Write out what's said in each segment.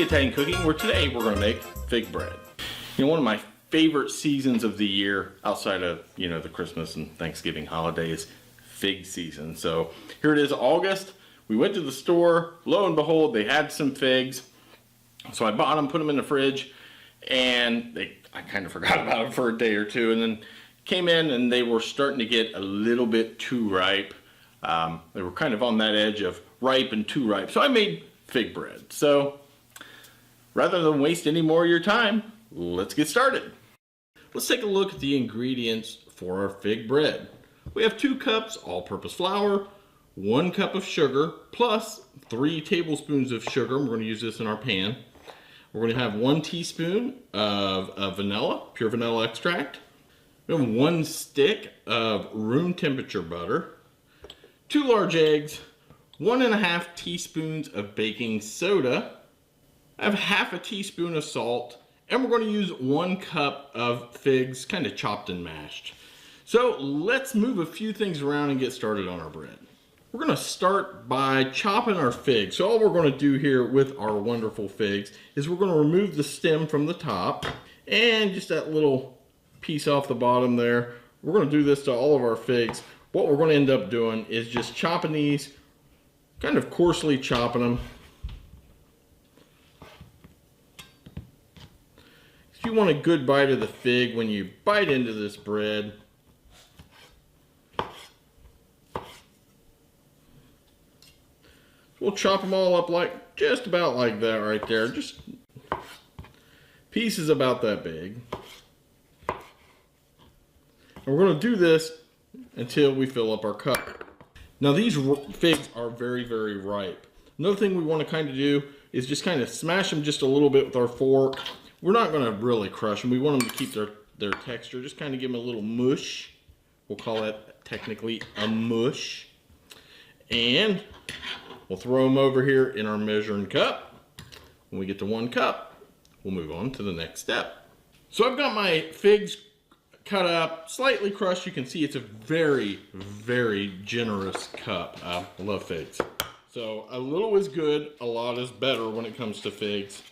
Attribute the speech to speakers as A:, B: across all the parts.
A: Italian Cooking, where today we're going to make fig bread. You know, one of my favorite seasons of the year outside of, the Christmas and Thanksgiving holidays, fig season. So here it is, August. We went to the store, lo and behold, they had some figs. So I bought them, put them in the fridge, and I kind of forgot about them for a day or two, and then came in and they were starting to get a little bit too ripe. They were kind of on that edge of ripe and too ripe. So I made fig bread. So rather than waste any more of your time, let's get started. Let's take a look at the ingredients for our fig bread. We have 2 cups all-purpose flour, 1 cup of sugar, plus 3 tablespoons of sugar. We're going to use this in our pan. We're going to have 1 teaspoon of vanilla, pure vanilla extract. We have 1 stick of room temperature butter, 2 large eggs, 1.5 teaspoons of baking soda. I have half a teaspoon of salt, and we're going to use 1 cup of figs, kind of chopped and mashed. So let's move a few things around and get started on our bread. We're going to start by chopping our figs. So all we're going to do here with our wonderful figs is we're going to remove the stem from the top and just that little piece off the bottom there. We're going to do this to all of our figs. What we're going to end up doing is just chopping these, kind of coarsely chopping them. If you want a good bite of the fig when you bite into this bread, we'll chop them all up like just about like that right there, just pieces about that big. And we're going to do this until we fill up our cup. Now these figs are very, very ripe. Another thing we want to kind of do is just kind of smash them just a little bit with our fork. We're not going to really crush them. We want them to keep their texture, just kind of give them a little mush. We'll call that technically a mush. And we'll throw them over here in our measuring cup. When we get to 1 cup, we'll move on to the next step. So I've got my figs cut up, slightly crushed. You can see it's a very, very generous cup. I love figs. So a little is good, a lot is better when it comes to figs.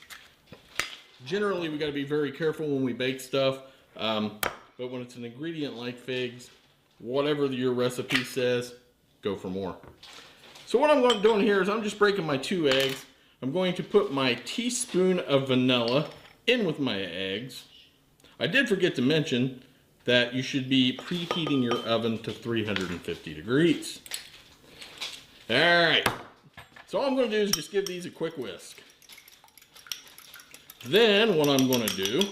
A: Generally, we got to be very careful when we bake stuff, but when it's an ingredient like figs, whatever your recipe says, go for more. So what I'm doing here is I'm just breaking my 2 eggs. I'm going to put my teaspoon of vanilla in with my eggs. I did forget to mention that you should be preheating your oven to 350 degrees. All right, so all I'm going to do is just give these a quick whisk. Then what I'm going to do,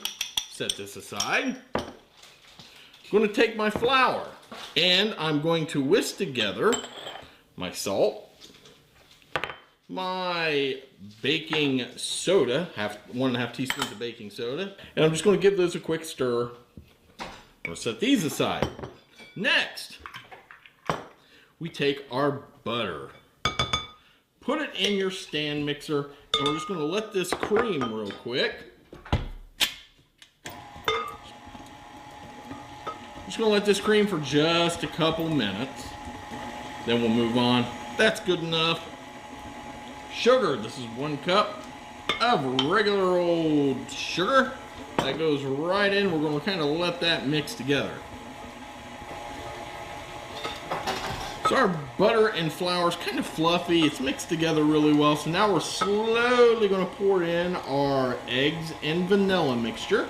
A: set this aside. I'm going to take my flour and I'm going to whisk together my salt, my baking soda, 1.5 teaspoons of baking soda, and I'm just going to give those a quick stir. I'm going to set these aside. Next, we take our butter, put it in your stand mixer, and we're just going to let this cream real quick. Just going to let this cream for just a couple minutes. Then we'll move on. That's good enough. Sugar, this is 1 cup of regular old sugar. That goes right in. We're going to kind of let that mix together. So our butter and flour is kind of fluffy. It's mixed together really well. So now we're slowly going to pour in our eggs and vanilla mixture.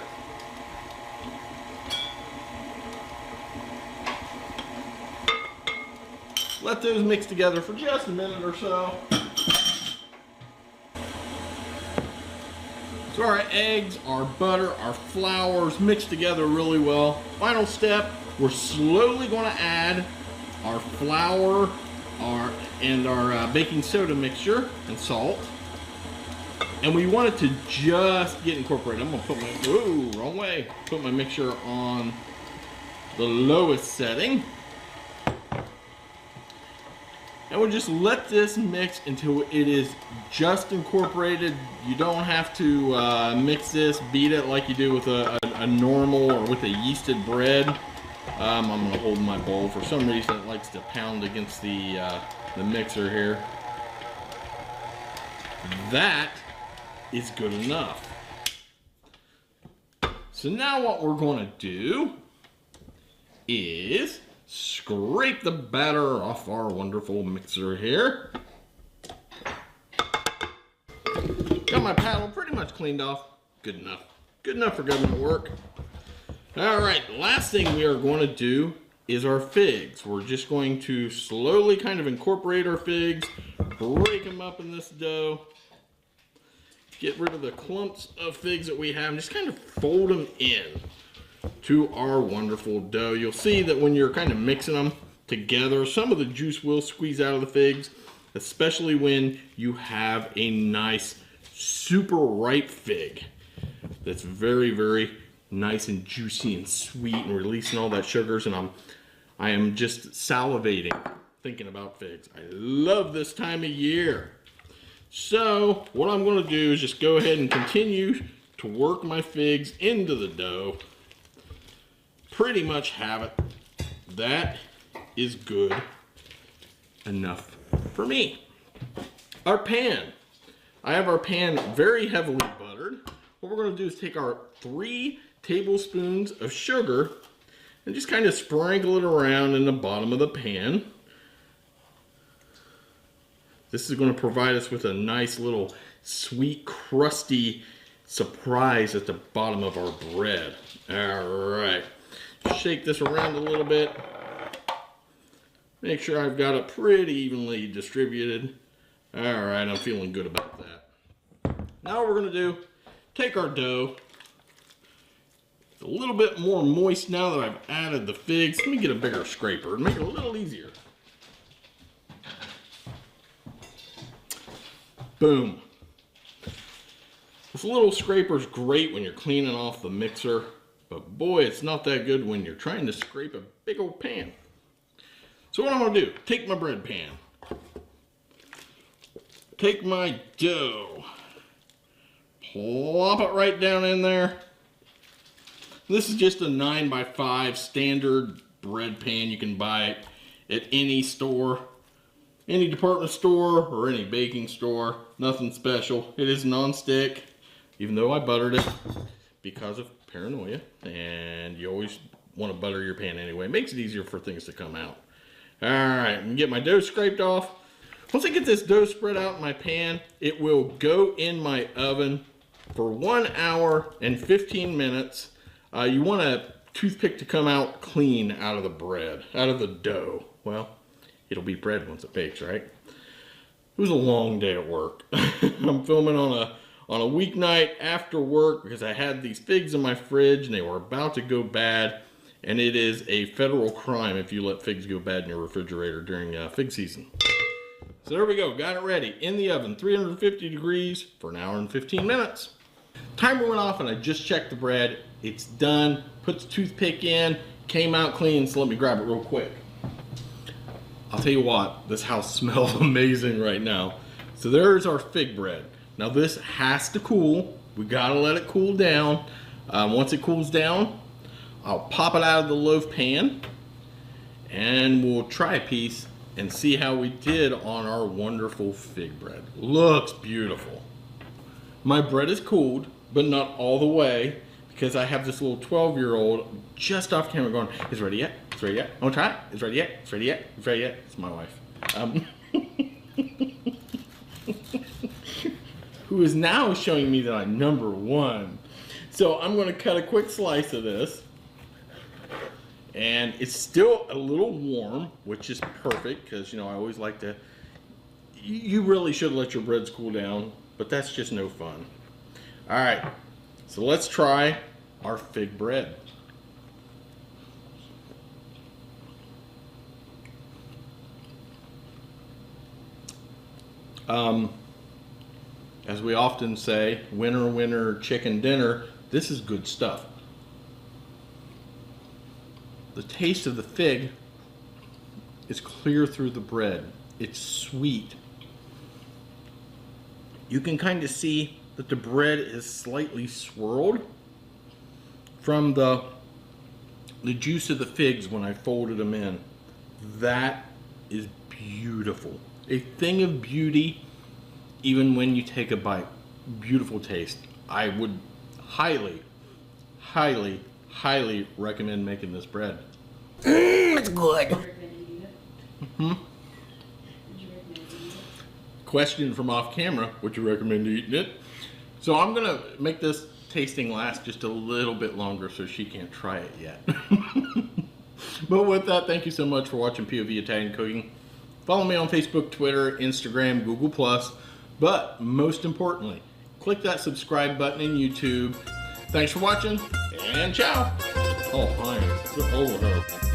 A: Let those mix together for just a minute or so. So our eggs, our butter, our flours mixed together really well. Final step, we're slowly going to add our flour and our baking soda mixture and salt. And we want it to just get incorporated. I'm going to put my, wrong way. Put my mixture on the lowest setting. And we'll just let this mix until it is just incorporated. You don't have to mix this, beat it like you do with a normal or with a yeasted bread. I'm going to hold my bowl. For some reason it likes to pound against the mixer here. That is good enough. So now what we're going to do is scrape the batter off our wonderful mixer here. Got my paddle pretty much cleaned off. Good enough. Good enough for government work. All right, last thing we are going to do is our figs. We're just going to slowly kind of incorporate our figs, break them up in this dough, get rid of the clumps of figs that we have, and just kind of fold them in to our wonderful dough. You'll see that when you're kind of mixing them together, some of the juice will squeeze out of the figs, especially when you have a nice, super ripe fig that's very, very nice and juicy and sweet and releasing all that sugars. And I am just salivating thinking about figs. I love this time of year. So what I'm going to do is just go ahead and continue to work my figs into the dough. Pretty much have it. That is good enough for me. Our pan. I have our pan very heavily buttered. What we're going to do is take our 3 tablespoons of sugar and just kind of sprinkle it around in the bottom of the pan. This is going to provide us with a nice little sweet, crusty surprise at the bottom of our bread. All right. Shake this around a little bit. Make sure I've got it pretty evenly distributed. All right, I'm feeling good about that. Now what we're going to do, take our dough. It's a little bit more moist now that I've added the figs. Let me get a bigger scraper and make it a little easier. Boom. This little scraper is great when you're cleaning off the mixer, but boy, it's not that good when you're trying to scrape a big old pan. So what I'm going to do, take my bread pan, take my dough, plop it right down in there. This is just a 9x5 standard bread pan. You can buy it at any store, any department store or any baking store. Nothing special. It is non-stick, even though I buttered it because of paranoia. And you always want to butter your pan anyway. It makes it easier for things to come out. All right, I'm gonna get my dough scraped off. Once I get this dough spread out in my pan, it will go in my oven for 1 hour and 15 minutes. You want a toothpick to come out clean out of the bread, out of the dough. Well, it'll be bread once it bakes, right? It was a long day at work. I'm filming on a weeknight after work because I had these figs in my fridge and they were about to go bad. And it is a federal crime if you let figs go bad in your refrigerator during fig season. So there we go, got it ready in the oven, 350 degrees for 1 hour and 15 minutes. Timer went off and I just checked the bread. It's done, put the toothpick in, came out clean, so let me grab it real quick. I'll tell you what, this house smells amazing right now. So there's our fig bread. Now this has to cool. We gotta let it cool down. Once it cools down, I'll pop it out of the loaf pan and we'll try a piece and see how we did on our wonderful fig bread. Looks beautiful. My bread is cooled, but not all the way because I have this little 12-year-old just off camera going, "It's ready yet? It's ready yet? I want to try it? It's ready yet? It's ready yet? It's ready yet?" It's my wife. Who is now showing me that I'm #1. So I'm going to cut a quick slice of this. And it's still a little warm, which is perfect because, you know, I always like to, you really should let your breads cool down, but that's just no fun. All right, so let's try our fig bread. As we often say, winner, winner, chicken dinner, this is good stuff. The taste of the fig is clear through the bread. It's sweet. You can kind of see that the bread is slightly swirled from the juice of the figs when I folded them in. That is beautiful. A thing of beauty even when you take a bite. beautiful taste. I would highly, highly, highly recommend making this bread.
B: It's good.
A: Question from off camera, would you recommend eating it? So I'm gonna make this tasting last just a little bit longer so she can't try it yet. But with that, thank you so much for watching POV Italian Cooking. Follow me on Facebook, Twitter, Instagram, Google+. But most importantly, click that subscribe button in YouTube. Thanks for watching, and ciao. Oh, hi. Get over her.